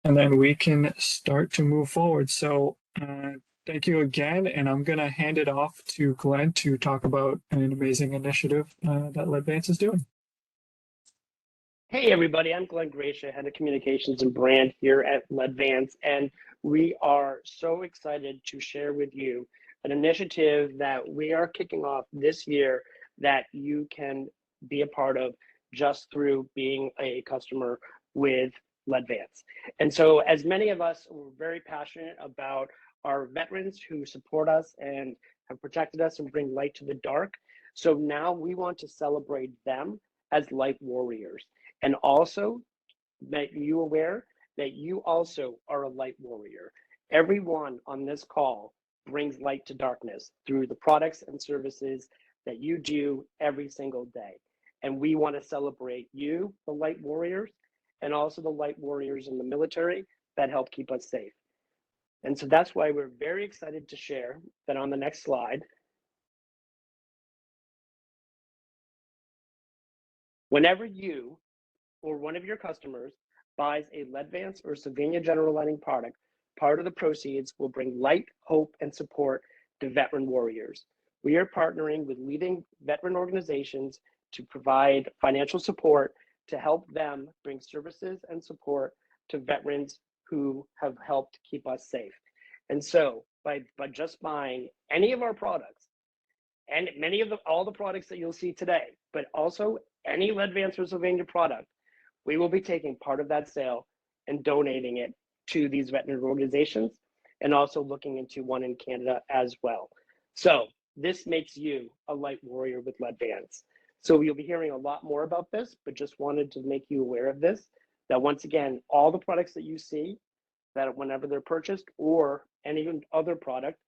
and then we can start to move forward. So thank you again, and I'm going to hand it off to Glenn to talk about an amazing initiative that LEDVANCE is doing. Hey everybody, I'm Glenn Gracia, Head of Communications and Brand here at LEDVANCE, and we are so excited to share with you an initiative that we are kicking off this year that you can be a part of just through being a customer with LEDVANCE. And so as many of us are very passionate about our veterans who support us and have protected us and bring light to the dark, so now we want to celebrate them as light warriors. And also make you aware that you also are a light warrior. Everyone on this call brings light to darkness through the products and services that you do every single day. And we want to celebrate you, the light warriors, and also the light warriors in the military that help keep us safe. And so that's why we're very excited to share that on the next slide, whenever you or one of your customers buys a LEDVANCE or Sylvania General Lighting product, part of the proceeds will bring light, hope, and support to veteran warriors. We are partnering with leading veteran organizations to provide financial support to help them bring services and support to veterans who have helped keep us safe. And so by just buying any of our products, and all the products that you'll see today, but also any LEDVANCE or Sylvania product, we will be taking part of that sale and donating it to these veteran organizations, and also looking into one in Canada as well. So this makes you a light warrior with LEDVANCE. So you'll be hearing a lot more about this, but just wanted to make you aware of this, that once again, all the products that you see, that whenever they're purchased or any other product,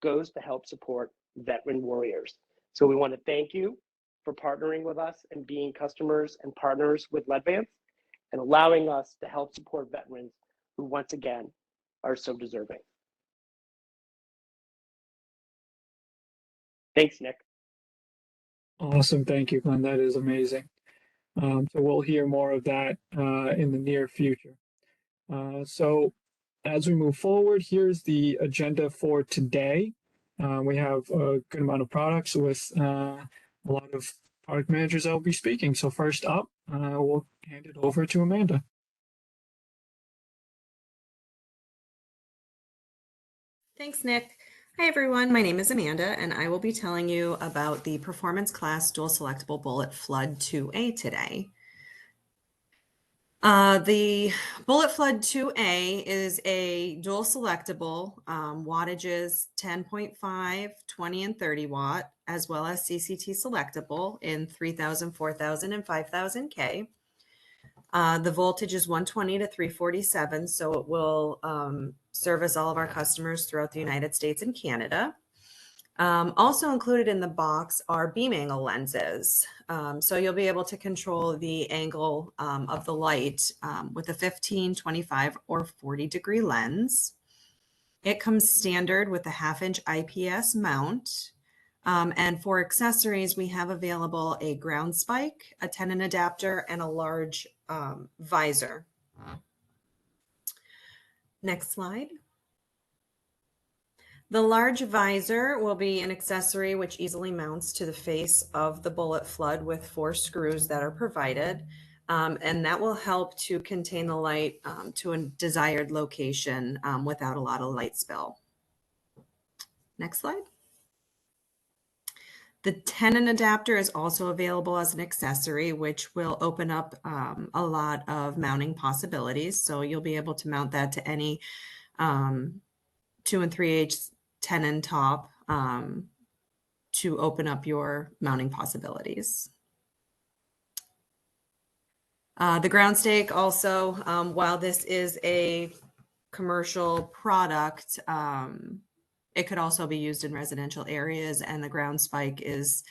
goes to help support veteran warriors. So we want to thank you for partnering with us and being customers and partners with LEDVANCE and allowing us to help support veterans who once again are so deserving. Thanks, Nick. Awesome. Thank you, Glenn. That is amazing. So we'll hear more of that in the near future. So as we move forward, here's the agenda for today. We have a good amount of products with a lot of product managers that will be speaking. So first up, we'll hand it over to Amanda. Thanks, Nick. Hi, everyone. My name is Amanda, and I will be telling you about the Performance Class Dual Selectable Bullet Flood 2A today. The Bullet Flood 2A is a dual selectable, wattages 10.5, 20, and 30 watt, as well as CCT selectable in 3000, 4000, and 5000 K. The voltage is 120 to 347, so it will service all of our customers throughout the United States and Canada. Also included in the box are beam angle lenses. So you'll be able to control the angle of the light with a 15, 25, or 40 degree lens. It comes standard with a 1/2 inch IPS mount. And for accessories, we have available a ground spike, a tenon adapter, and a large visor. Next slide. The large visor will be an accessory which easily mounts to the face of the bullet flood with 4 screws that are provided. And that will help to contain the light to a desired location without a lot of light spill. Next slide. The tenon adapter is also available as an accessory, which will open up a lot of mounting possibilities. So you'll be able to mount that to any 2 and 3/8 tenon top to open up your mounting possibilities. The ground stake also, while this is a commercial product, it could also be used in residential areas, and the ground spike is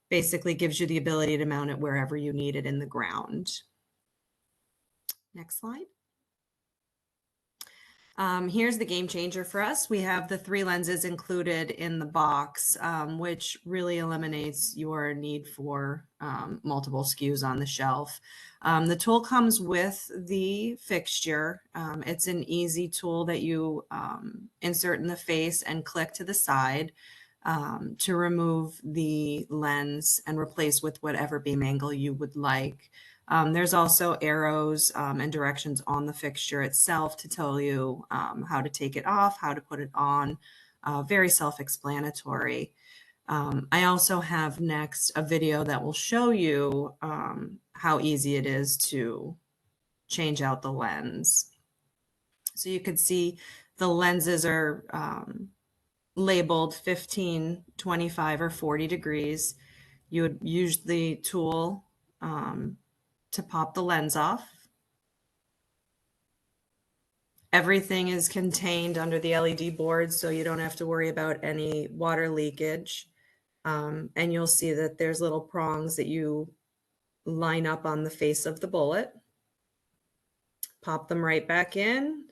basically gives you the ability to mount it wherever you need it in the ground. Next slide. Here's the game changer for us. We have the 3 lenses included in the box, which really eliminates your need for multiple SKUs on the shelf. The tool comes with the fixture. It's an easy tool that you insert in the face and click to the side to remove the lens and replace with whatever beam angle you would like. There's also arrows and directions on the fixture itself to tell you how to take it off, how to put it on. Very self-explanatory. I also have next a video that will show you how easy it is to change out the lens. So you could see the lenses are labeled 15, 25, or 40 degrees. You would use the tool to pop the lens off. Everything is contained under the LED board, so you don't have to worry about any water leakage. And you'll see that there's little prongs that you line up on the face of the bullet. Pop them right back in.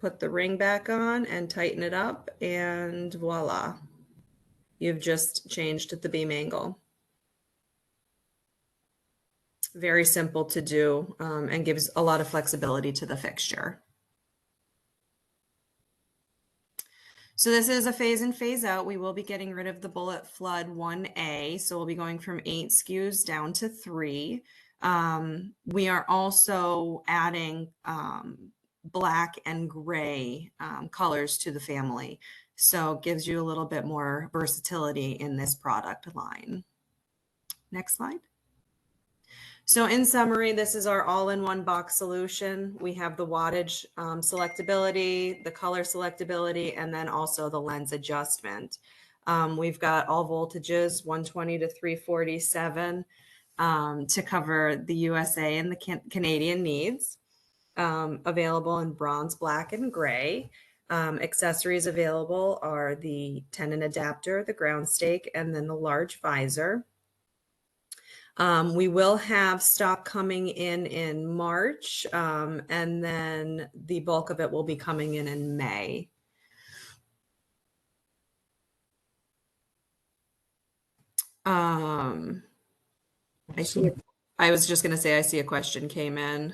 Put the ring back on and tighten it up, and voila. You've just changed the beam angle. Very simple to do and gives a lot of flexibility to the fixture. So this is a phase in, phase out. We will be getting rid of the bullet flood 1A. So we'll be going from 8 SKUs down to 3. We are also adding black and gray colors to the family. So it gives you a little bit more versatility in this product line. Next slide. So in summary, this is our all-in-one box solution. We have the wattage selectability, the color selectability, and then also the lens adjustment. We've got all voltages, 120 to 347, to cover the USA and the Canadian needs. Available in bronze, black, and gray. Accessories available are the tenon adapter, the ground stake, and then the large visor. We will have stock coming in March, and then the bulk of it will be coming in May. I was just going to say, I see a question came in.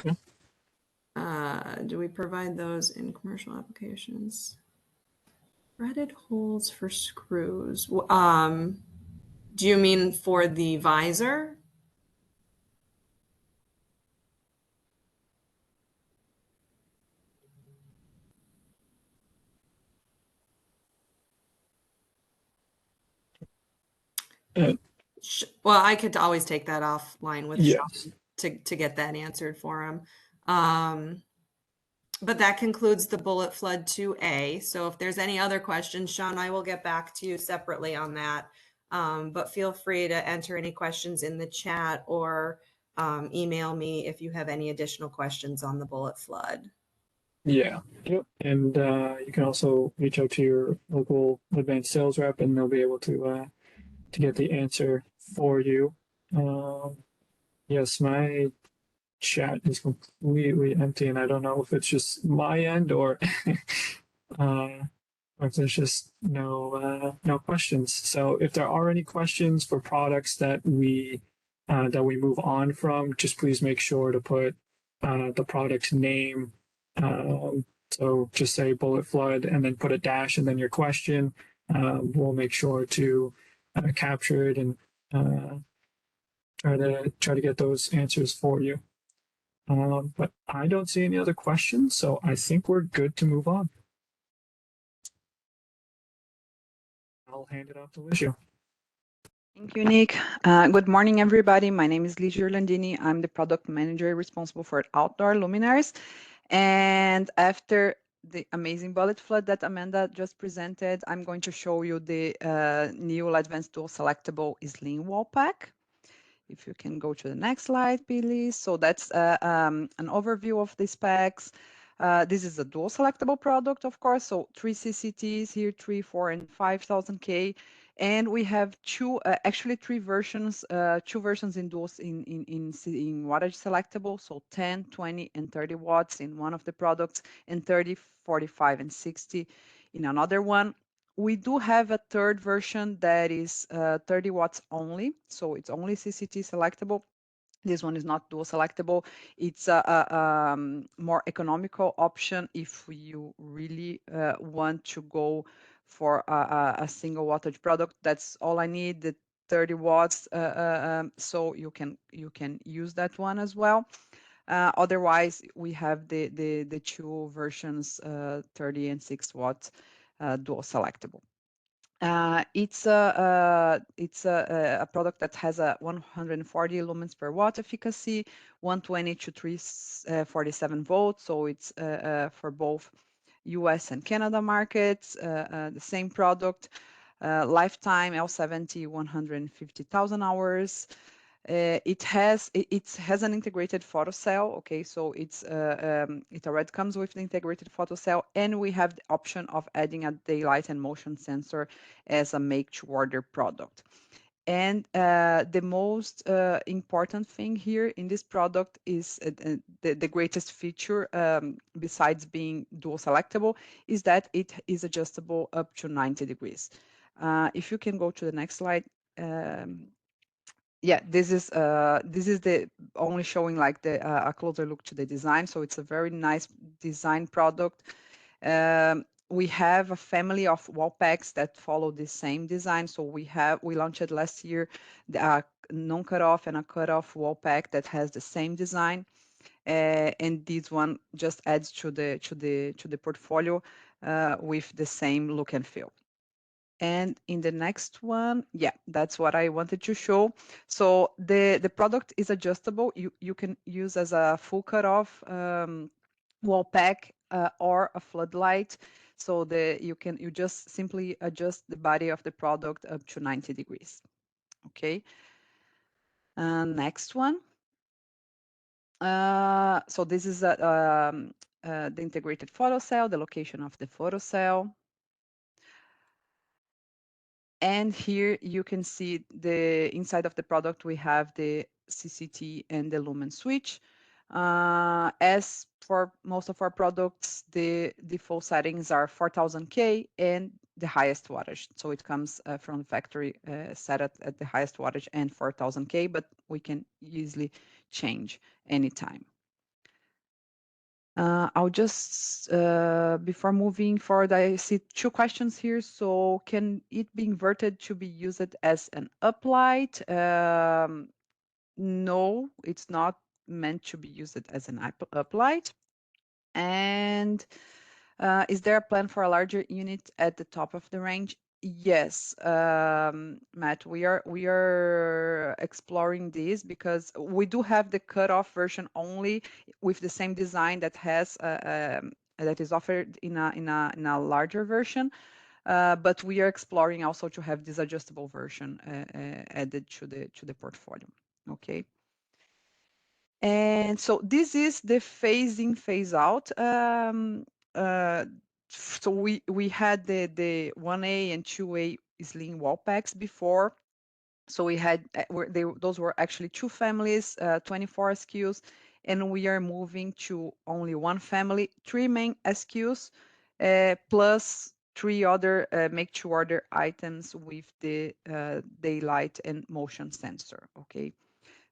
Okay. Do we provide those in commercial applications? Threaded holes for screws. Do you mean for the visor? Well, I could always take that offline with yes. Sean to get that answered for him. But that concludes the bullet flood 2A. So if there's any other questions, Sean, I will get back to you separately on that. But feel free to enter any questions in the chat or email me if you have any additional questions on the bullet flood. Yeah. Yep. And you can also reach out to your local advanced sales rep, and they'll be able to get the answer for you. Yes, my chat is completely empty, and I don't know if it's just my end or if there's just no questions. So if there are any questions for products that we move on from, just please make sure to put the product name. So just say bullet flood and then put a dash and then your question. We'll make sure to capture it and try to get those answers for you. But I don't see any other questions, so I think we're good to move on. I'll hand it off to Ligia. Thank you, Nick. Good morning, everybody. My name is Ligia Orlandini. I'm the product manager responsible for outdoor luminaires. And after the amazing bullet flood that Amanda just presented, I'm going to show you the new LEDVANCE dual selectable slim wall pack. If you can go to the next slide, please. So that's an overview of the specs. This is a dual selectable product, of course. So 3 CCTs here, 3, 4, and 5,000 K. And we have actually three versions, two versions in those in wattage selectable, so 10, 20, and 30 watts in one of the products, and 30, 45, and 60 in another one. We do have a third version that is 30 watts only, so it's only CCT selectable. This one is not dual selectable. It's a more economical option if you really want to go for a single wattage product. That's all I need, the 30 watts. So you can use that one as well. Otherwise, we have the two versions, 30 and 6 watts dual selectable. It's a product that has a 140 lumens per watt efficacy, 120 to 347 volts. So it's for both US and Canada markets, the same product. Lifetime L70, 150,000 hours. It has an integrated photocell. Okay, so it already comes with the integrated photocell, and we have the option of adding a daylight and motion sensor as a make-to-order product. And the most important thing here in this product is the greatest feature, besides being dual selectable, is that it is adjustable up to 90 degrees. If you can go to the next slide. Yeah, this is the only showing like a closer look to the design. So it's a very nice design product. We have a family of wall packs that follow the same design. So we launched last year the non-cutoff and a cutoff wall pack that has the same design. And this one just adds to the portfolio with the same look and feel. And in the next one, yeah, that's what I wanted to show. So the product is adjustable. You can use as a full cutoff wall pack or a floodlight. So you just simply adjust the body of the product up to 90 degrees. Okay. Next one. So this is the integrated photocell, the location of the photocell. And here you can see the inside of the product, we have the CCT and the lumen switch. As for most of our products, the default settings are 4000K and the highest wattage. So it comes from the factory set at the highest wattage and 4000K, but we can easily change anytime. I'll just, before moving forward, I see two questions here. So can it be inverted to be used as an uplight? No, it's not meant to be used as an uplight. And is there a plan for a larger unit at the top of the range? Yes, Matt, we are exploring this because we do have the cutoff version only with the same design that has that is offered in a larger version, but we are exploring also to have this adjustable version added to the portfolio. Okay. And so this is the phase in, phase out. So we had the 1A and 2A sling wall packs before. So we had those were actually two families, 24 SKUs, and we are moving to only one family, three main SKUs, plus three other make-to-order items with the daylight and motion sensor. Okay.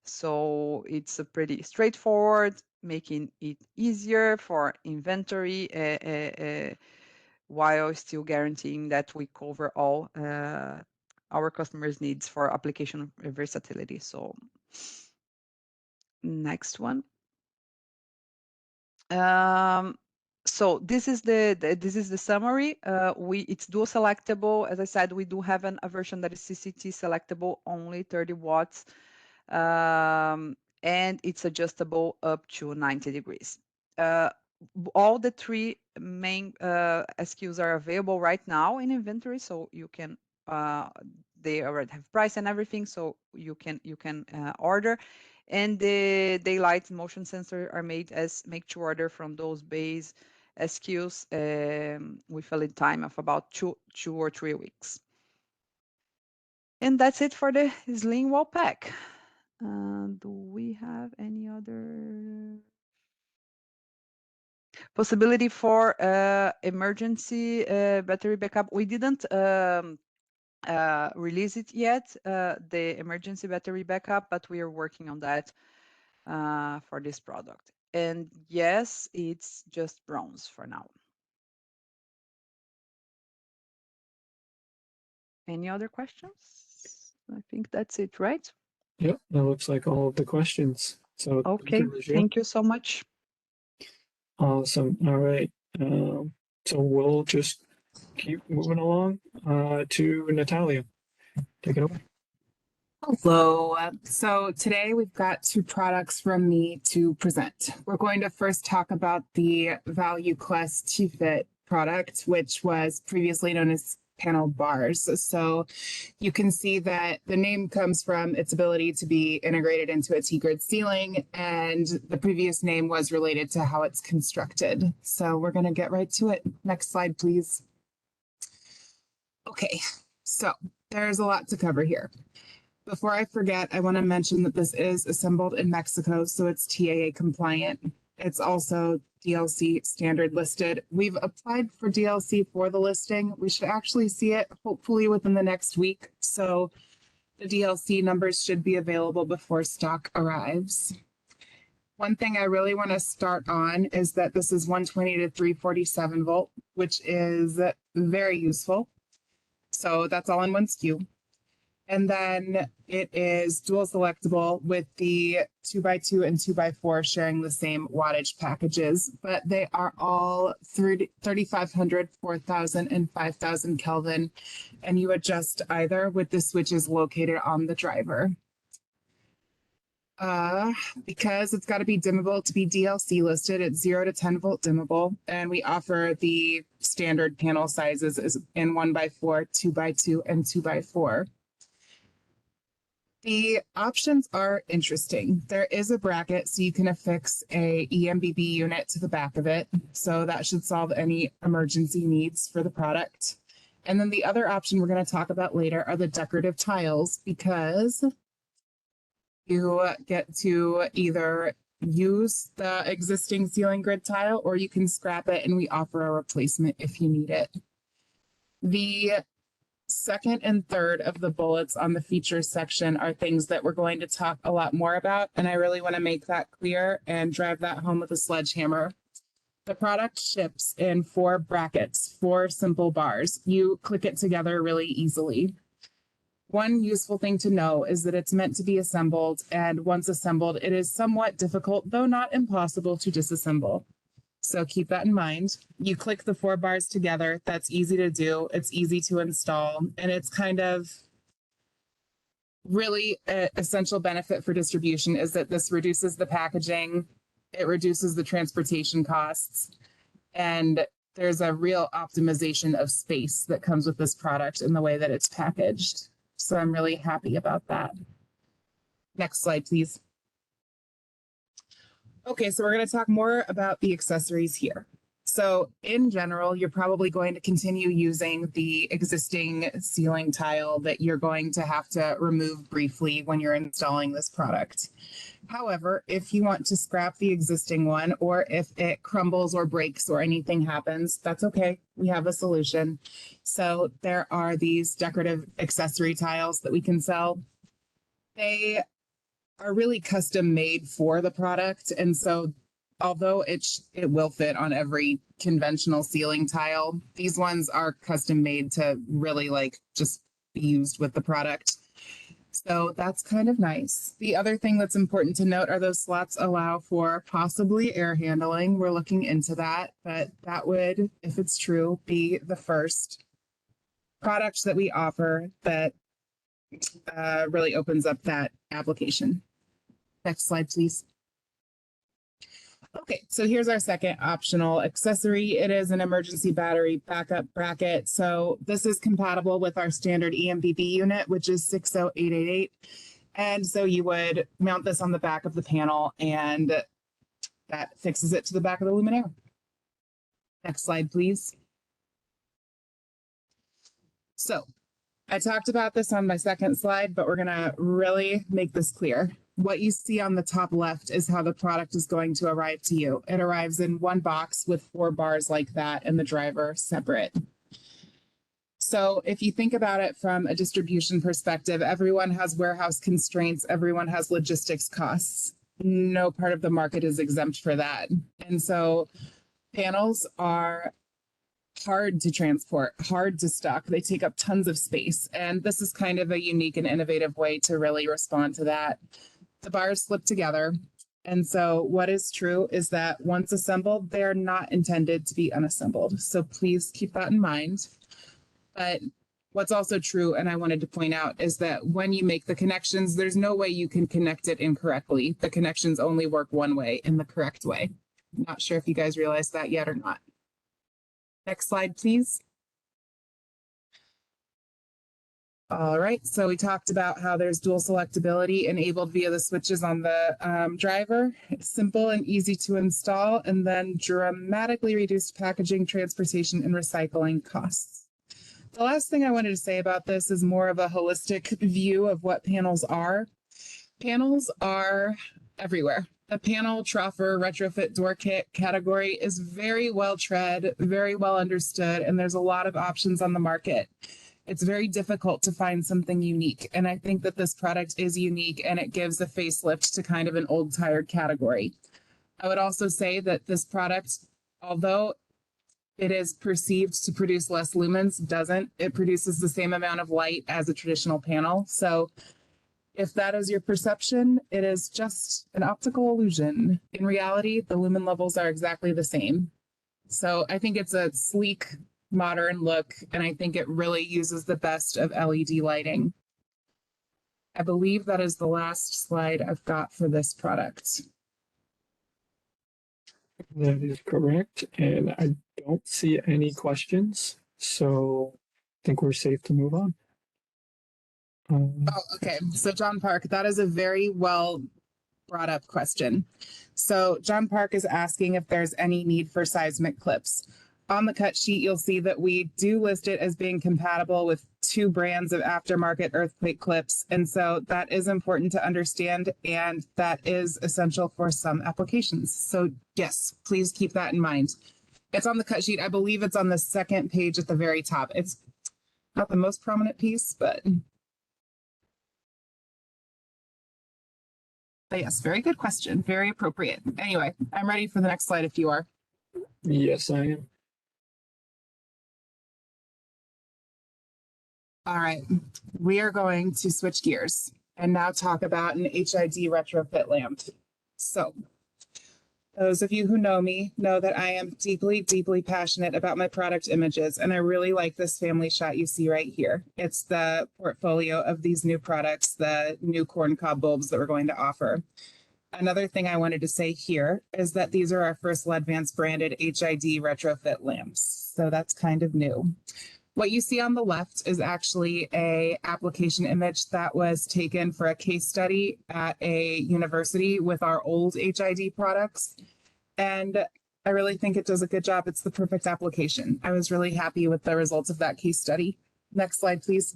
So it's a pretty straightforward, making it easier for inventory while still guaranteeing that we cover all our customers' needs for application versatility. So next one. So this is the summary. It's dual selectable. As I said, we do have a version that is CCT selectable, only 30 watts. And it's adjustable up to 90 degrees. All the three main SKUs are available right now in inventory, so you can they already have price and everything, so you can order. And the daylight motion sensor are made as make to order from those base SKUs with a lead time of about two or 3 weeks. And that's it for the sling wall pack. Do we have any other possibility for emergency battery backup? We didn't release it yet, the emergency battery backup, but we are working on that for this product. And yes, it's just bronze for now. Any other questions? I think that's it, right? Yep, that looks like all of the questions. So thank Okay, you, Lucia. thank you so much. Awesome. All right. So we'll just keep moving along to Natalia. Take it away. Hello. So today we've got two products from me to present. We're going to first talk about the Value Quest T-Fit product, which was previously known as panel bars. So you can see that the name comes from its ability to be integrated into a T-grid ceiling, and the previous name was related to how it's constructed. So we're going to get right to it. Next slide, please. Okay, so there's a lot to cover here. Before I forget, I want to mention that this is assembled in Mexico, so it's TAA compliant. It's also DLC standard listed. We've applied for DLC for the listing. We should actually see it hopefully within the next week. So the DLC numbers should be available before stock arrives. One thing I really want to start on is that this is 120 to 347 volt, which is very useful. So that's all in one SKU. And then it is dual selectable with the 2x2 and 2x4 sharing the same wattage packages, but they are all 3,500, 4,000, and 5,000 Kelvin, and you adjust either with the switches located on the driver. Because it's got to be dimmable to be DLC listed, it's 0 to 10 volt dimmable, and we offer the standard panel sizes in 1x4, 2x2, and 2x4. The options are interesting. There is a bracket, so you can affix a EMBB unit to the back of it. So that should solve any emergency needs for the product. And then the other option we're going to talk about later are the decorative tiles, because you get to either use the existing ceiling grid tile or you can scrap it and we offer a replacement if you need it. The second and third of the bullets on the features section are things that we're going to talk a lot more about, and I really want to make that clear and drive that home with a sledgehammer. The product ships in 4 brackets, 4 simple bars. You click it together really easily. One useful thing to know is that it's meant to be assembled, and once assembled, it is somewhat difficult, though not impossible, to disassemble. So keep that in mind. You click the 4 bars together. That's easy to do. It's easy to install. And it's kind of really an essential benefit for distribution is that this reduces the packaging. It reduces the transportation costs. And there's a real optimization of space that comes with this product in the way that it's packaged. So I'm really happy about that. Next slide, please. Okay, so we're going to talk more about the accessories here. So in general, you're probably going to continue using the existing ceiling tile that you're going to have to remove briefly when you're installing this product. However, if you want to scrap the existing one, or if it crumbles or breaks or anything happens, that's okay. We have a solution. So there are these decorative accessory tiles that we can sell. They are really custom made for the product. And so although it will fit on every conventional ceiling tile, these ones are custom made to really just be used with the product. So that's kind of nice. The other thing that's important to note are those slots allow for possibly air handling. We're looking into that, but that would, if it's true, be the first product that we offer that really opens up that application. Next slide, please. Okay, so here's our second optional accessory. It is an emergency battery backup bracket. So this is compatible with our standard EMBB unit, which is 60888. And so you would mount this on the back of the panel, and that fixes it to the back of the luminaire. Next slide, please. So I talked about this on my second slide, but we're going to really make this clear. What you see on the top left is how the product is going to arrive to you. It arrives in one box with 4 bars like that and the driver separate. So if you think about it from a distribution perspective, everyone has warehouse constraints, everyone has logistics costs. No part of the market is exempt for that. And so panels are hard to transport, hard to stock. They take up tons of space. And this is kind of a unique and innovative way to really respond to that. The bars slip together. And so what is true is that once assembled, they're not intended to be unassembled. So please keep that in mind. But what's also true, and I wanted to point out, is that when you make the connections, there's no way you can connect it incorrectly. The connections only work one way, in the correct way. Not sure if you guys realize that yet or not. Next slide, please. All right, so we talked about how there's dual selectability enabled via the switches on the driver. It's simple and easy to install, and then dramatically reduced packaging, transportation, and recycling costs. The last thing I wanted to say about this is more of a holistic view of what panels are. Panels are everywhere. The panel, troffer, retrofit door kit category is very well tread, very well understood, and there's a lot of options on the market. It's very difficult to find something unique. And I think that this product is unique and it gives a facelift to kind of an old tired category. I would also say that this product, although it is perceived to produce less lumens, doesn't. It produces the same amount of light as a traditional panel. So if that is your perception, it is just an optical illusion. In reality, the lumen levels are exactly the same. So I think it's a sleek, modern look, and I think it really uses the best of LED lighting. I believe that is the last slide I've got for this product. That is correct. And I don't see any questions. So I think we're safe to move on. Oh, okay. So John Park, that is a very well brought up question. So John Park is asking if there's any need for seismic clips. On the cut sheet, you'll see that we do list it as being compatible with 2 brands of aftermarket earthquake clips. And so that is important to understand, and that is essential for some applications. So yes, please keep that in mind. It's on the cut sheet. I believe it's on the second page at the very top. It's not the most prominent piece, but yes, very good question. Very appropriate. Anyway, I'm ready for the next slide if you are. Yes, I am. All right, we are going to switch gears and now talk about an HID retrofit lamp. So those of you who know me know that I am deeply, deeply passionate about my product images, and I really like this family shot you see right here. It's the portfolio of these new products, the new corncob bulbs that we're going to offer. Another thing I wanted to say here is that these are our first LEDVANCE branded HID retrofit lamps. So that's kind of new. What you see on the left is actually a application image that was taken for a case study at a university with our old HID products. And I really think it does a good job. It's the perfect application. I was really happy with the results of that case study. Next slide, please.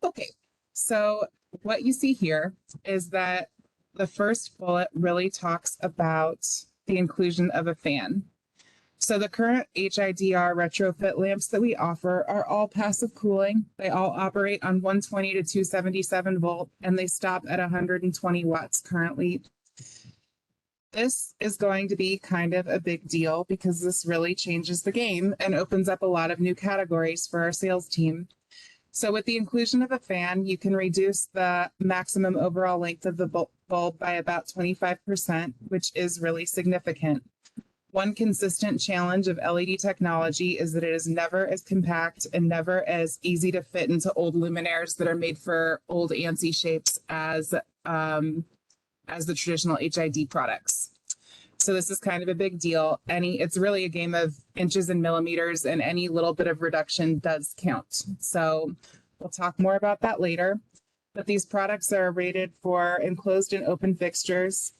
Okay, so what you see here is that the first bullet really talks about the inclusion of a fan. So the current HIDR retrofit lamps that we offer are all passive cooling. They all operate on 120 to 277 volt, and they stop at 120 watts currently. This is going to be kind of a big deal because this really changes the game and opens up a lot of new categories for our sales team. So with the inclusion of a fan, you can reduce the maximum overall length of the bulb by about 25%, which is really significant. One consistent challenge of LED technology is that it is never as compact and never as easy to fit into old luminaires that are made for old ANSI shapes as the traditional HID products. So this is kind of a big deal. It's really a game of inches and millimeters, and any little bit of reduction does count. So we'll talk more about that later. But these products are rated for enclosed and open fixtures.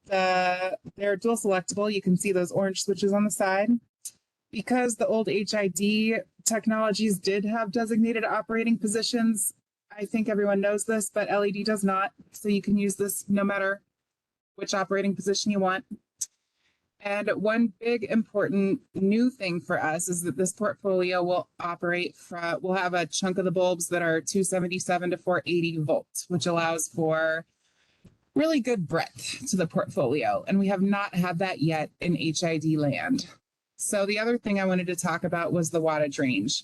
They're dual selectable. You can see those orange switches on the side. Because the old HID technologies did have designated operating positions, I think everyone knows this, but LED does not. So you can use this no matter which operating position you want. And one big important new thing for us is that this portfolio will operate from, we'll have a chunk of the bulbs that are 277 to 480 volts, which allows for really good breadth to the portfolio. And we have not had that yet in HID land. So the other thing I wanted to talk about was the wattage range.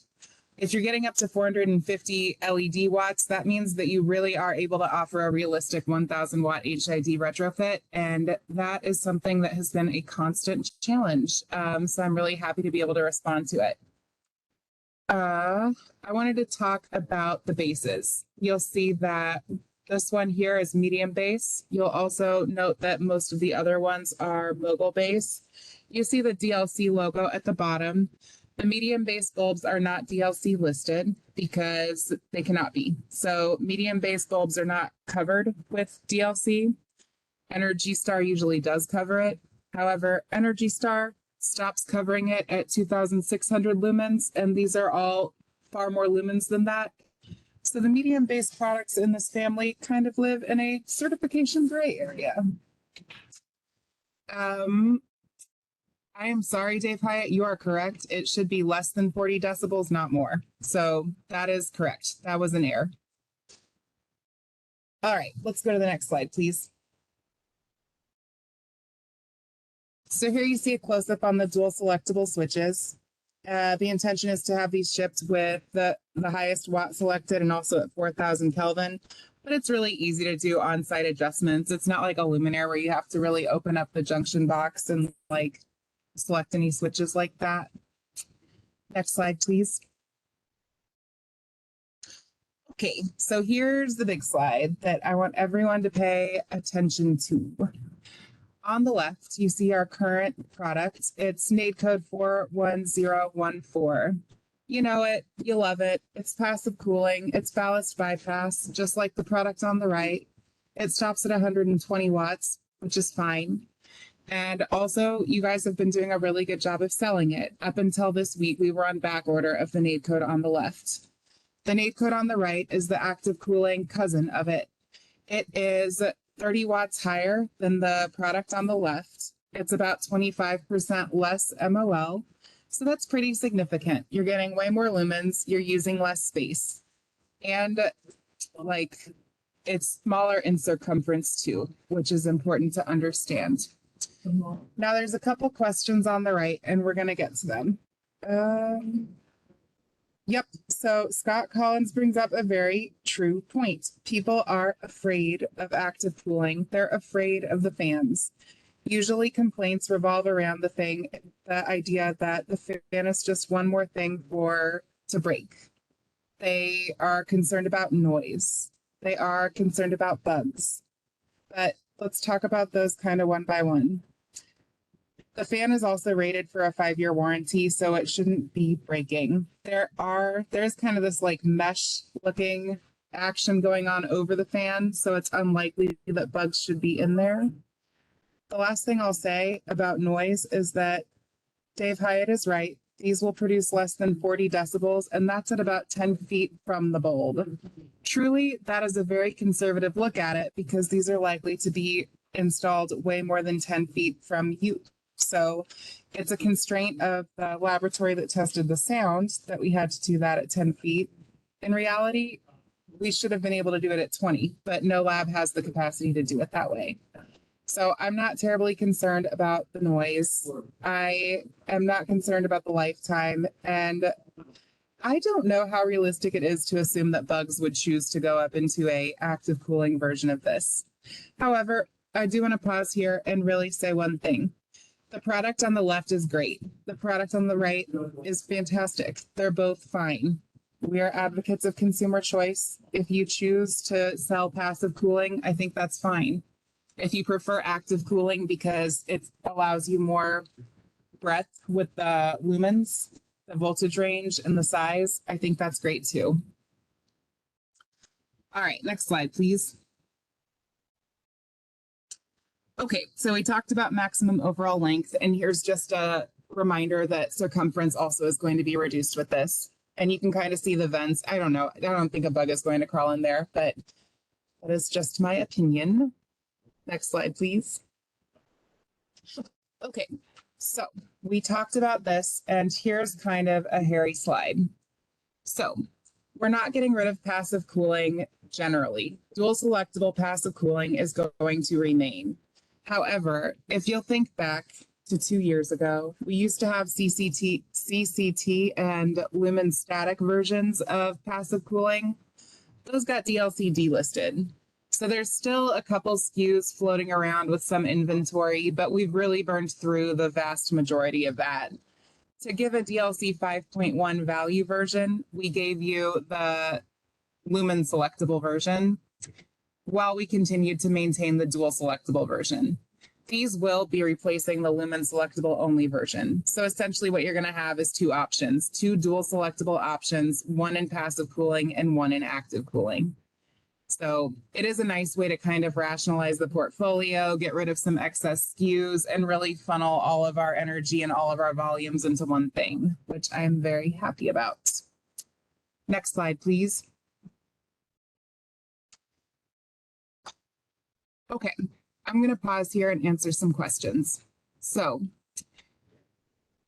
If you're getting up to 450 LED watts, that means that you really are able to offer a realistic 1000 watt HID retrofit. And that is something that has been a constant challenge. So I'm really happy to be able to respond to it. I wanted to talk about the bases. You'll see that this one here is medium base. You'll also note that most of the other ones are mogul base. You see the DLC logo at the bottom. The medium base bulbs are not DLC listed because they cannot be. So medium base bulbs are not covered with DLC. Energy Star usually does cover it. However, Energy Star stops covering it at 2,600 lumens, and these are all far more lumens than that. So the medium base products in this family kind of live in a certification gray area. I am sorry, Dave Hyatt, you are correct. It should be less than 40 decibels, not more. So that is correct. That was an error. All right, let's go to the next slide, please. So here you see a close-up on the dual selectable switches. The intention is to have these shipped with the highest watt selected and also at 4,000 Kelvin. But it's really easy to do on-site adjustments. It's not like a luminaire where you have to really open up the junction box and like select any switches like that. Next slide, please. Okay, so here's the big slide that I want everyone to pay attention to. On the left, you see our current product. It's NAID code 41014. You know it, you love it. It's passive cooling, it's ballast bypass, just like the product on the right. It stops at 120 watts, which is fine. And also, you guys have been doing a really good job of selling it. Up until this week, we were on back order of the NAID code on the left. The NAID code on the right is the active cooling cousin of it. It is 30 watts higher than the product on the left. It's about 25% less MOL. So that's pretty significant. You're getting way more lumens. You're using less space. And like, it's smaller in circumference too, which is important to understand. Now there's a couple questions on the right and we're going to get to them. Yep. So Scott Collins brings up a very true point. People are afraid of active cooling. They're afraid of the fans. Usually complaints revolve around the idea that the fan is just one more thing to break. They are concerned about noise. They are concerned about bugs. But let's talk about those kind of one by one. The fan is also rated for a 5-year warranty, so it shouldn't be breaking. There's kind of this like mesh looking action going on over the fan, so it's unlikely that bugs should be in there. The last thing I'll say about noise is that Dave Hyatt is right. These will produce less than 40 decibels, and that's at about 10 feet from the bulb. Truly, that is a very conservative look at it because these are likely to be installed way more than 10 feet from you. So it's a constraint of the laboratory that tested the sound that we had to do that at 10 feet. In reality, we should have been able to do it at 20, but no lab has the capacity to do it that way. So I'm not terribly concerned about the noise. I am not concerned about the lifetime. And I don't know how realistic it is to assume that bugs would choose to go up into a active cooling version of this. However, I do want to pause here and really say one thing. The product on the left is great. The product on the right is fantastic. They're both fine. We are advocates of consumer choice. If you choose to sell passive cooling, I think that's fine. If you prefer active cooling because it allows you more breadth with the lumens, the voltage range, and the size, I think that's great too. All right, next slide, please. Okay, so we talked about maximum overall length, and here's just a reminder that circumference also is going to be reduced with this. And you can kind of see the vents. I don't know. I don't think a bug is going to crawl in there, but that is just my opinion. Next slide, please. Okay, so we talked about this, and here's kind of a hairy slide. So we're not getting rid of passive cooling generally. Dual selectable passive cooling is going to remain. However, if you'll think back to 2 years ago, we used to have CCT and lumen static versions of passive cooling. Those got DLC delisted. So there's still a couple SKUs floating around with some inventory, but we've really burned through the vast majority of that. To give a DLC 5.1 value version, we gave you the lumen selectable version while we continued to maintain the dual selectable version. These will be replacing the lumen selectable only version. So essentially what you're going to have is two options, two dual selectable options, one in passive cooling and one in active cooling. So it is a nice way to kind of rationalize the portfolio, get rid of some excess SKUs, and really funnel all of our energy and all of our volumes into one thing, which I'm very happy about. Next slide, please. Okay, I'm going to pause here and answer some questions. So,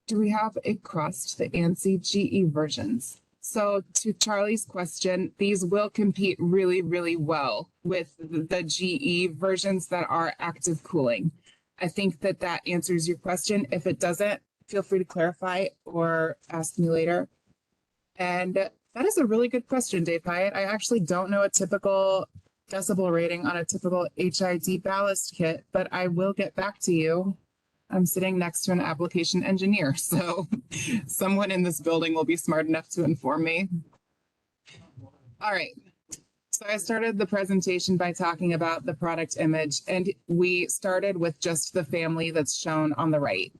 do we have across the ANSI GE versions? So to Charlie's question, these will compete really, really well with the GE versions that are active cooling. I think that that answers your question. If it doesn't, feel free to clarify or ask me later. And that is a really good question, Dave Hyatt. I actually don't know a typical decibel rating on a typical HID ballast kit, but I will get back to you. I'm sitting next to an application engineer, so someone in this building will be smart enough to inform me. All right, so I started the presentation by talking about the product image, and we started with just the family that's shown on the right.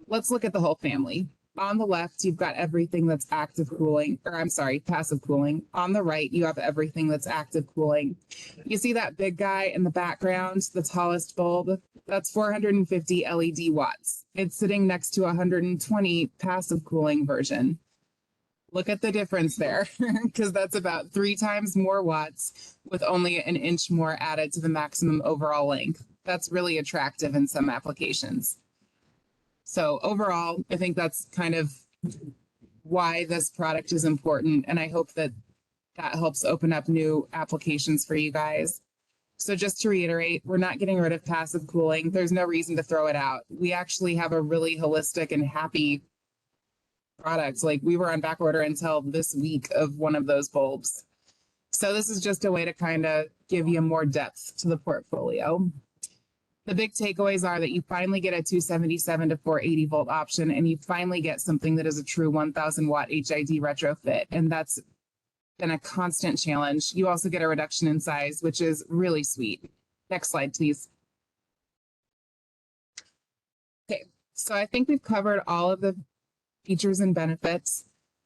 Let's look at the whole family. On the left, you've got everything that's active cooling, or I'm sorry, passive cooling. On the right, you have everything that's active cooling. You see that big guy in the background, the tallest bulb? That's 450 LED watts. It's sitting next to a 120 passive cooling version. Look at the difference there, because that's about 3 times more watts with only an inch more added to the maximum overall length. That's really attractive in some applications. So overall, I think that's kind of why this product is important. And I hope that that helps open up new applications for you guys. So just to reiterate, we're not getting rid of passive cooling. There's no reason to throw it out. We actually have a really holistic and happy product. Like we were on back order until this week of one of those bulbs. So this is just a way to kind of give you more depth to the portfolio. The big takeaways are that you finally get a 277 to 480 volt option, and you finally get something that is a true 1000 watt HID retrofit. And that's been a constant challenge. You also get a reduction in size, which is really sweet. Next slide, please. Okay, so I think we've covered all of the features and benefits.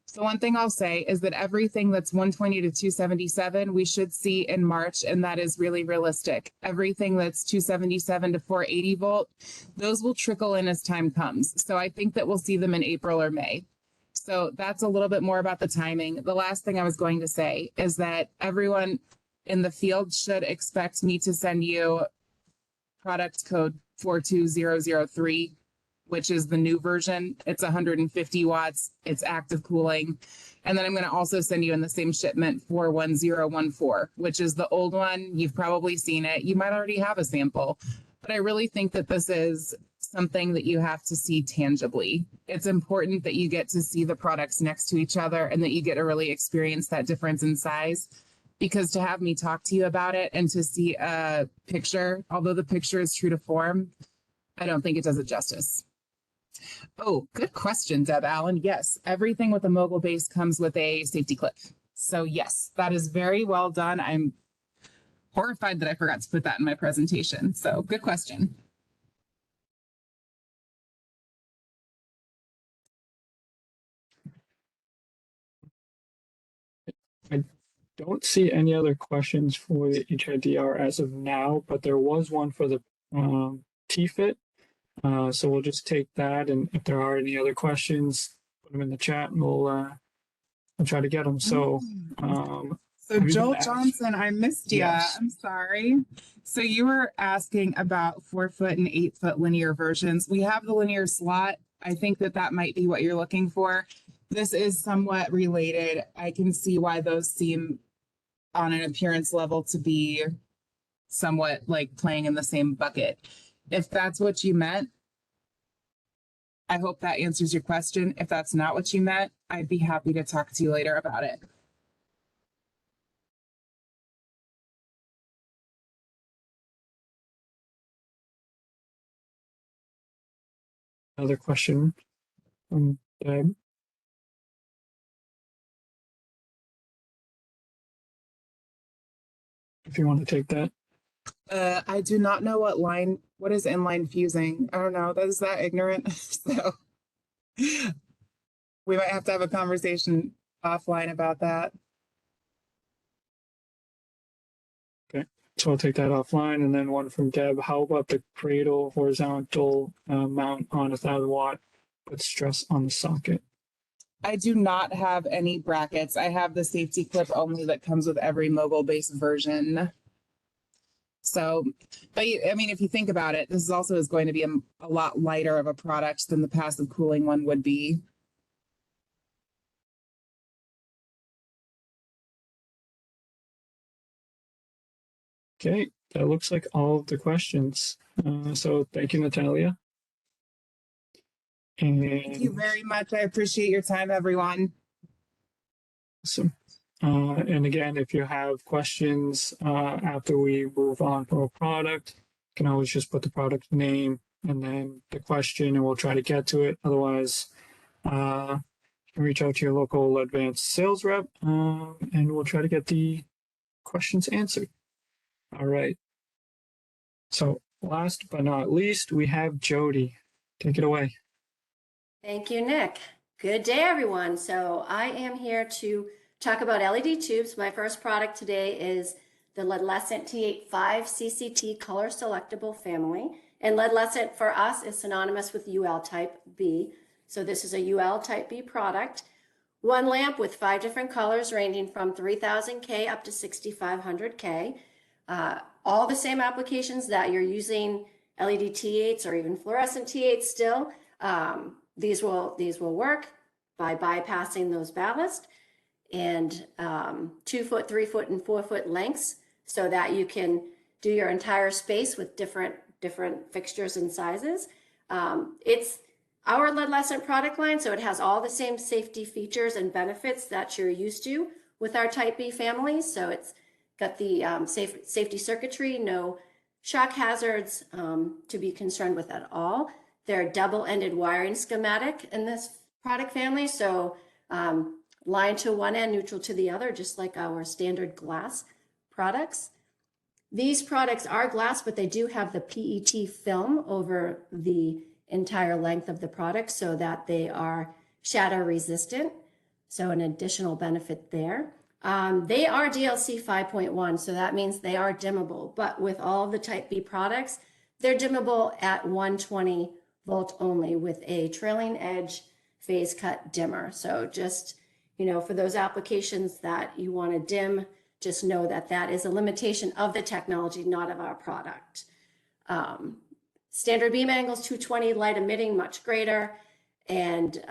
So one thing I'll say is that everything that's 120 to 277, we should see in March, and that is really realistic. Everything that's 277 to 480 volt, those will trickle in as time comes. So I think that we'll see them in April or May. So that's a little bit more about the timing. The last thing I was going to say is that everyone in the field should expect me to send you product code 42003, which is the new version. It's 150 watts. It's active cooling. And then I'm going to also send you in the same shipment 41014, which is the old one. You've probably seen it. You might already have a sample, but I really think that this is something that you have to see tangibly. It's important that you get to see the products next to each other and that you get to really experience that difference in size. Because to have me talk to you about it and to see a picture, although the picture is true to form, I don't think it does it justice. Oh, good question, Deb Allen. Yes, everything with a mogul base comes with a safety clip. So yes, that is very well done. I'm horrified that I forgot to put that in my presentation. So good question. I don't see any other questions for the HIDR as of now, but there was one for the TFIT. So we'll just take that, and if there are any other questions, put them in the chat, and we'll try to get them. So, So have you been Joel asked? Johnson, I missed you. Yes. I'm sorry. So you were asking about 4-foot and 8-foot linear versions. We have the linear slot. I think that that might be what you're looking for. This is somewhat related. I can see why those seem on an appearance level to be somewhat like playing in the same bucket. If that's what you meant, I hope that answers your question. If that's not what you meant, I'd be happy to talk to you later about it. Another question from Deb. If you want to take that. I do not know what is inline fusing. I don't know. That is that ignorant. So we might have to have a conversation offline about that. Okay, so I'll take that offline. And then one from Deb. How about the cradle horizontal mount on 1,000-watt, put stress on the socket? I do not have any brackets. I have the safety clip only that comes with every mogul base version. So, but I mean, if you think about it, this also is going to be a lot lighter of a product than the passive cooling one would be. Okay, that looks like all of the questions. So thank you, Natalia. And Thank you very much. I appreciate your time, everyone. awesome. And again, if you have questions after we move on from a product, you can always just put the product name and then the question, and we'll try to get to it. Otherwise, you can reach out to your local LEDVANCE sales rep, and we'll try to get the questions answered. All right. So last but not least, we have Jody. Take it away. Thank you, Nick. Good day, everyone. So I am here to talk about LED tubes. My first product today is the LEDVANCE T85 CCT color selectable family. And LEDVANCE for us is synonymous with UL type B. So this is a UL type B product. One lamp with 5 different colors ranging from 3000K up to 6500K. All the same applications that you're using LED T8s or even fluorescent T8s still. These will work by bypassing those ballast, and 2-foot, 3-foot, and 4-foot lengths, so that you can do your entire space with different fixtures and sizes. It's our LEDVANCE product line, so it has all the same safety features and benefits that you're used to with our Type B family. So it's got the safety circuitry, no shock hazards to be concerned with at all. They're double-ended wiring schematic in this product family, so line to one end, neutral to the other, just like our standard glass products. These products are glass, but they do have the PET film over the entire length of the product so that they are shatter resistant, so an additional benefit there. They are DLC 5.1, so that means they are dimmable, but with all of the Type B products, they're dimmable at 120 volt only with a trailing edge phase cut dimmer. So just, for those applications that you want to dim, just know that that is a limitation of the technology, not of our product. Standard beam angles, 220, light emitting, much greater, and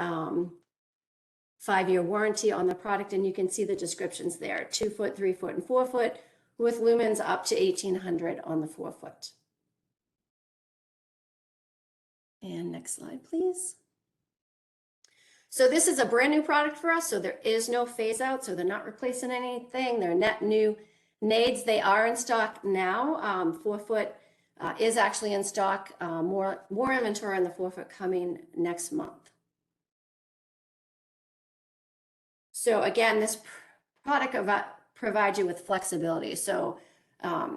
5-year warranty on the product. And you can see the descriptions there, 2-foot, 3-foot, and 4-foot with lumens up to 1800 on the 4-foot. And next slide, please. So this is a brand new product for us. So there is no phase out. So they're not replacing anything. They're net new nades. They are in stock now. 4-foot is actually in stock. More inventory on the 4-foot coming next month. So again, this product provides you with flexibility. So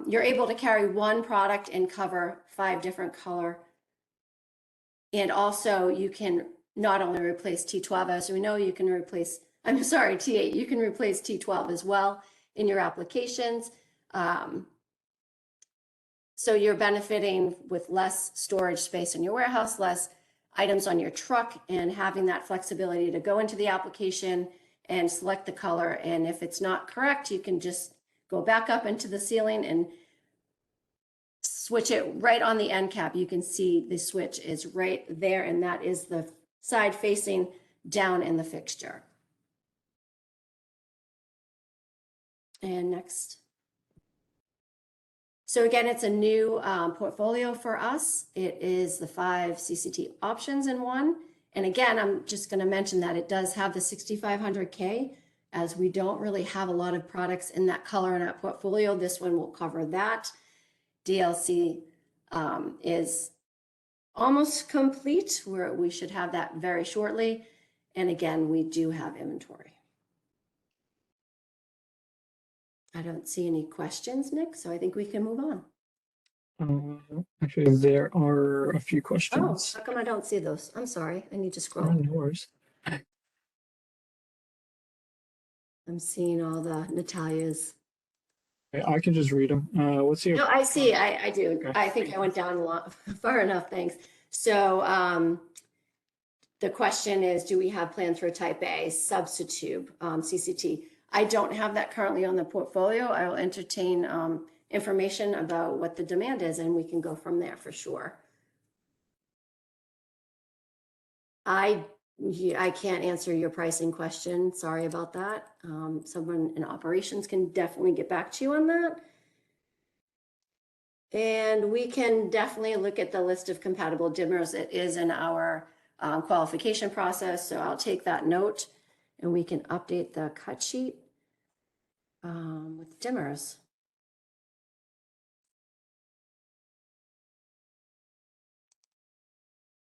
you're able to carry one product and cover 5 different color. And also you can not only replace T12, as we know, you can replace, T8, you can replace T12 as well in your applications. So you're benefiting with less storage space in your warehouse, less items on your truck, and having that flexibility to go into the application and select the color. And if it's not correct, you can just go back up into the ceiling and switch it right on the end cap. You can see the switch is right there, and that is the side facing down in the fixture. And next. So again, it's a new portfolio for us. It is the 5 CCT options in one. And again, I'm just going to mention that it does have the 6500K, as we don't really have a lot of products in that color in our portfolio. This one will cover that. DLC is almost complete, where we should have that very shortly. And again, we do have inventory. I don't see any questions, Nick, so I think we can move on. Actually, there are a few Oh, questions. how come I don't see those? I'm sorry, I need to Oh, scroll. no worries. I'm seeing all the Natalia's. Okay, I can just read them. What's your? No, I see, I do. Okay. I think I went down a lot, far enough, thanks. So the question is, do we have plans for a type A substitute CCT? I don't have that currently on the portfolio. I will entertain information about what the demand is, and we can go from there for sure. I can't answer your pricing question. Sorry about that. Someone in operations can definitely get back to you on that. And we can definitely look at the list of compatible dimmers. It is in our qualification process, so I'll take that note and we can update the cut sheet with dimmers.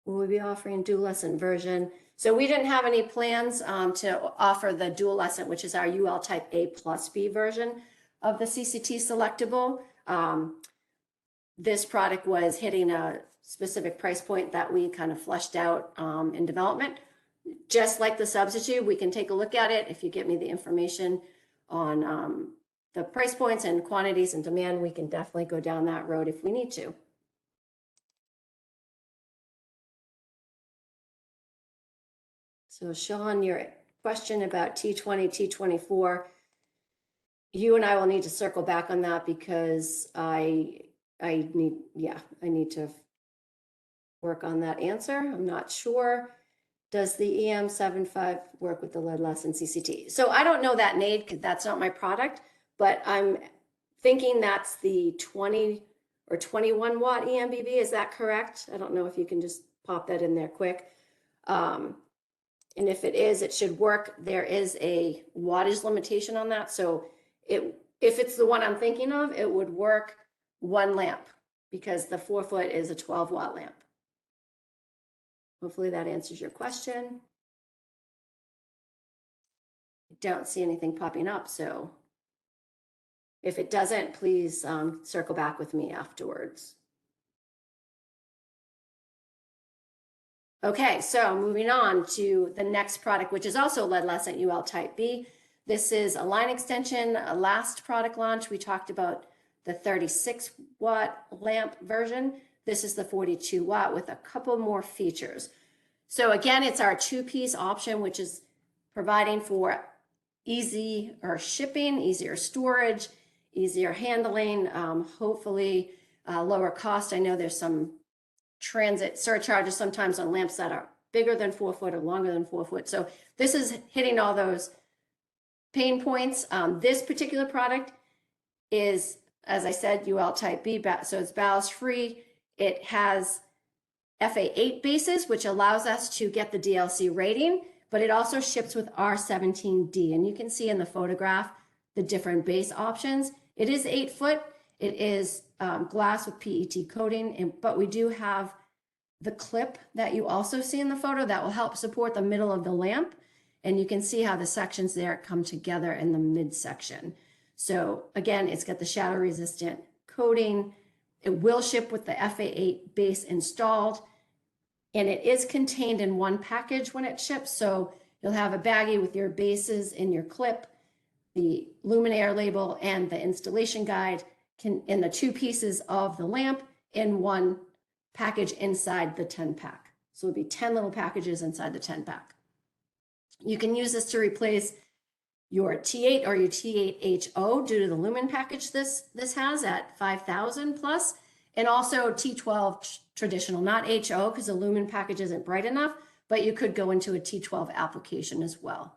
We'll be offering dual-lescent version. So we didn't have any plans to offer the dual-lescent, which is our UL type A plus B version of the CCT selectable. This product was hitting a specific price point that we kind of fleshed out in development. Just like the substitute, we can take a look at it. If you get me the information on the price points and quantities and demand, we can definitely go down that road if we need to. So Sean, your question about T20, T24, you and I will need to circle back on that, because I need to work on that answer. I'm not sure. Does the EM75 work with the lead-lesson CCT? So I don't know that, Nate, because that's not my product, but I'm thinking that's the 20 or 21 watt EMBB. Is that correct? I don't know if you can just pop that in there quick. And if it is, it should work. There is a wattage limitation on that. So if it's the one I'm thinking of, it would work one lamp, because the 4-foot is a 12-watt lamp. Hopefully that answers your question. I don't see anything popping up, so if it doesn't, please circle back with me afterwards. Okay, so moving on to the next product, which is also lead-lescent UL type B. This is a line extension. A last product launch, we talked about the 36-watt lamp version. This is the 42-watt with a couple more features. So again, it's our 2-piece option, which is providing for easier shipping, easier storage, easier handling, hopefully lower cost. I know there's some transit surcharges sometimes on lamps that are bigger than 4-foot or longer than 4-foot. So this is hitting all those pain points. This particular product is, as I said, UL type B, so it's ballast free. It has FA8 bases, which allows us to get the DLC rating, but it also ships with R17D. And you can see in the photograph the different base options. It is 8-foot. It is glass with PET coating, but we do have the clip that you also see in the photo that will help support the middle of the lamp. And you can see how the sections there come together in the midsection. So again, it's got the shadow resistant coating. It will ship with the FA8 base installed, and it is contained in one package when it ships. So you'll have a baggie with your bases in your clip, the luminaire label, and the installation guide. in the 2 pieces of the lamp in one package inside the 10 pack. So it'll be 10 little packages inside the 10 pack. You can use this to replace your T8 or your T8HO due to the lumen package this has at 5,000 plus, and also T12 traditional, not HO because the lumen package isn't bright enough, but you could go into a T12 application as well.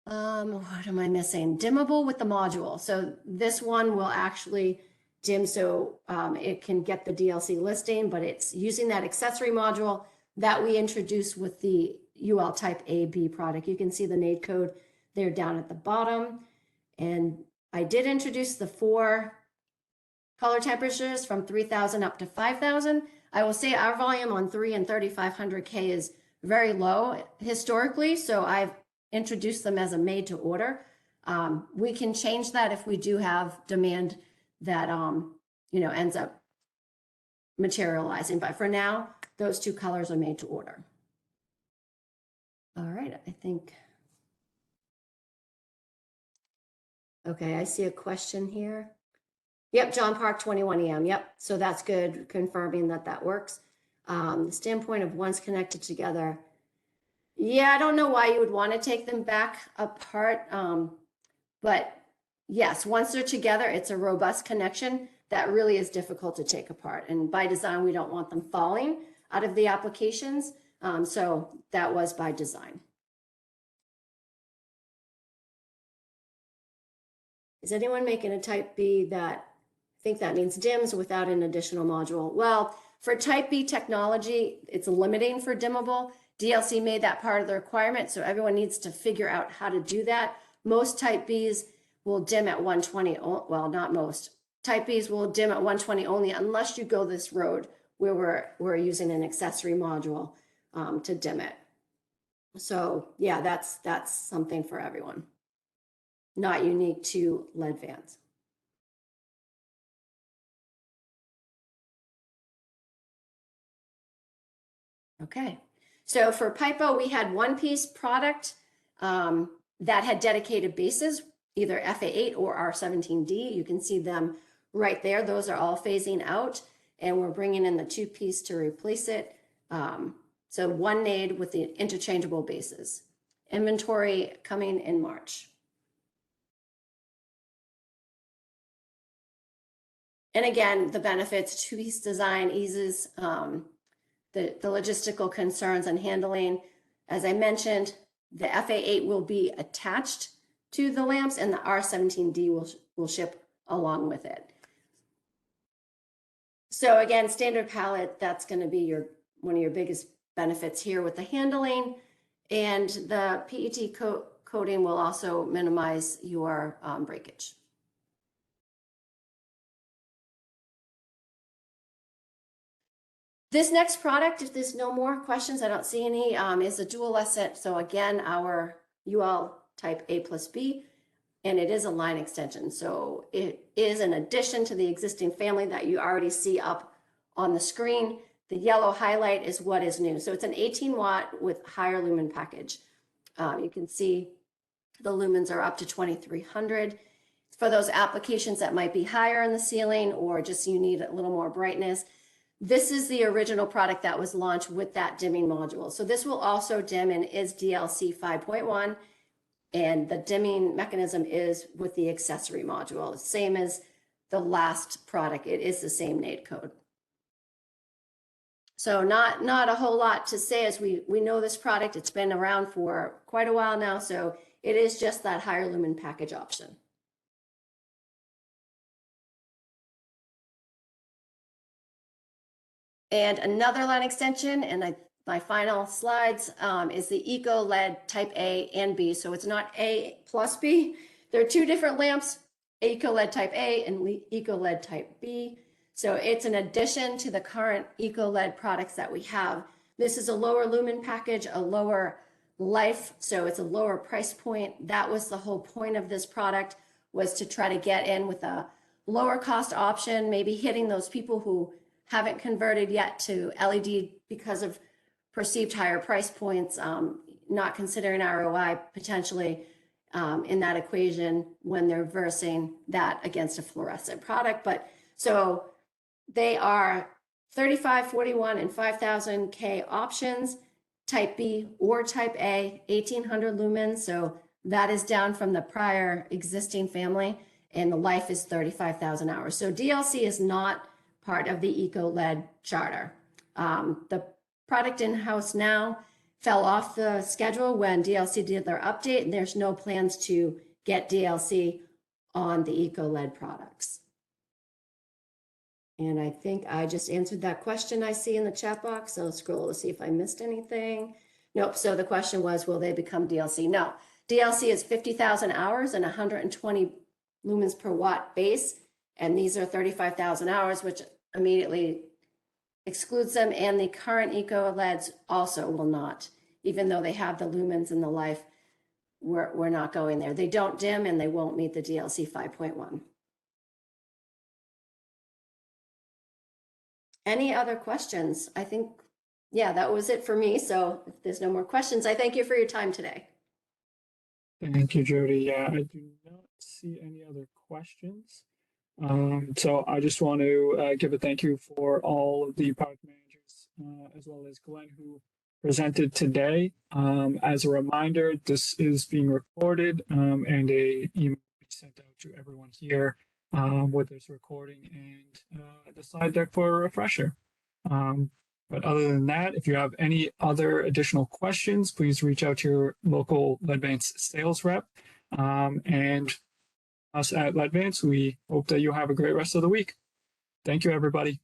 What am I missing? Dimmable with the module. So this one will actually dim so it can get the DLC listing, but it's using that accessory module that we introduced with the UL Type AB product. You can see the NAID code there down at the bottom. And I did introduce the 4 color temperatures from 3,000 up to 5,000. I will say our volume on 3 and 3,500K is very low historically, so I've introduced them as a made to order. We can change that if we do have demand that ends up materializing, but for now, those 2 colors are made to order. All right, I think. Okay, I see a question here. Yep, John Park, 21 EM. Yep, so that's good, confirming that that works. The standpoint of once connected together. Yeah, I don't know why you would want to take them back apart, but yes, once they're together, it's a robust connection that really is difficult to take apart. And by design, we don't want them falling out of the applications. So that was by design. Is anyone making a type B that think that means dims without an additional module? Well, for type B technology, it's limiting for dimmable. DLC made that part of the requirement, so everyone needs to figure out how to do that. Most type Bs will dim at 120, well, not most. Type Bs will dim at 120 only unless you go this road where we're using an accessory module to dim it. So yeah, that's something for everyone. Not unique to LEDVANCE. Okay, so for PIPO, we had 1-piece product that had dedicated bases, either FA8 or R17D. You can see them right there. Those are all phasing out, and we're bringing in the 2-piece to replace it. So 1 NAID with the interchangeable bases. Inventory coming in March. And again, the benefits, 2-piece design eases the logistical concerns and handling. As I mentioned, the FA8 will be attached to the lamps and the R17D will ship along with it. So again, standard palette, that's going to be one of your biggest benefits here with the handling. And the PET coating will also minimize your breakage. This next product, if there's no more questions, I don't see any, is a dualescent. So again, our UL Type A plus B, and it is a line extension. So it is an addition to the existing family that you already see up on the screen. The yellow highlight is what is new. So it's an 18 watt with higher lumen package. You can see the lumens are up to 2300. For those applications that might be higher in the ceiling or just you need a little more brightness, this is the original product that was launched with that dimming module. So this will also dim and is DLC 5.1, and the dimming mechanism is with the accessory module, same as the last product. It is the same NAID code. So not a whole lot to say, as we know this product. It's been around for quite a while now, so it is just that higher lumen package option. And another line extension, and my final slides, is the Eco LED Type A and B. So it's not A plus B. There are 2 different lamps, Eco LED Type A and Eco LED Type B. So it's an addition to the current Eco LED products that we have. This is a lower lumen package, a lower life, so it's a lower price point. That was the whole point of this product, was to try to get in with a lower cost option, maybe hitting those people who haven't converted yet to LED because of perceived higher price points, not considering ROI potentially, in that equation when they're versing that against a fluorescent product. But so they are 35, 41, and 5000 K options, type B or type A, 1800 lumens. So that is down from the prior existing family, and the life is 35,000 hours. So DLC is not part of the Eco-LED charter. The product in-house now fell off the schedule when DLC did their update, and there's no plans to get DLC on the Eco-LED products. And I think I just answered that question I see in the chat box. I'll scroll to see if I missed anything. Nope. So the question was, will they become DLC? No. DLC is 50,000 hours and 120 lumens per watt base. And these are 35,000 hours, which immediately excludes them. And the current Eco-LEDs also will not, even though they have the lumens and the life, we're not going there. They don't dim and they won't meet the DLC 5.1. Any other questions? I think, yeah, that was it for me. So if there's no more questions, I thank you for your time today. Thank you, Jody. Yeah, I do not see any other questions. So I just want to give a thank you for all of the product managers, as well as Glenn, who presented today. As a reminder, this is being recorded, and a email will be sent out to everyone here with this recording and the slide deck for a refresher. But other than that, if you have any other additional questions, please reach out to your local LEDVANCE sales rep. And us at LEDVANCE, we hope that you have a great rest of the week. Thank you, everybody.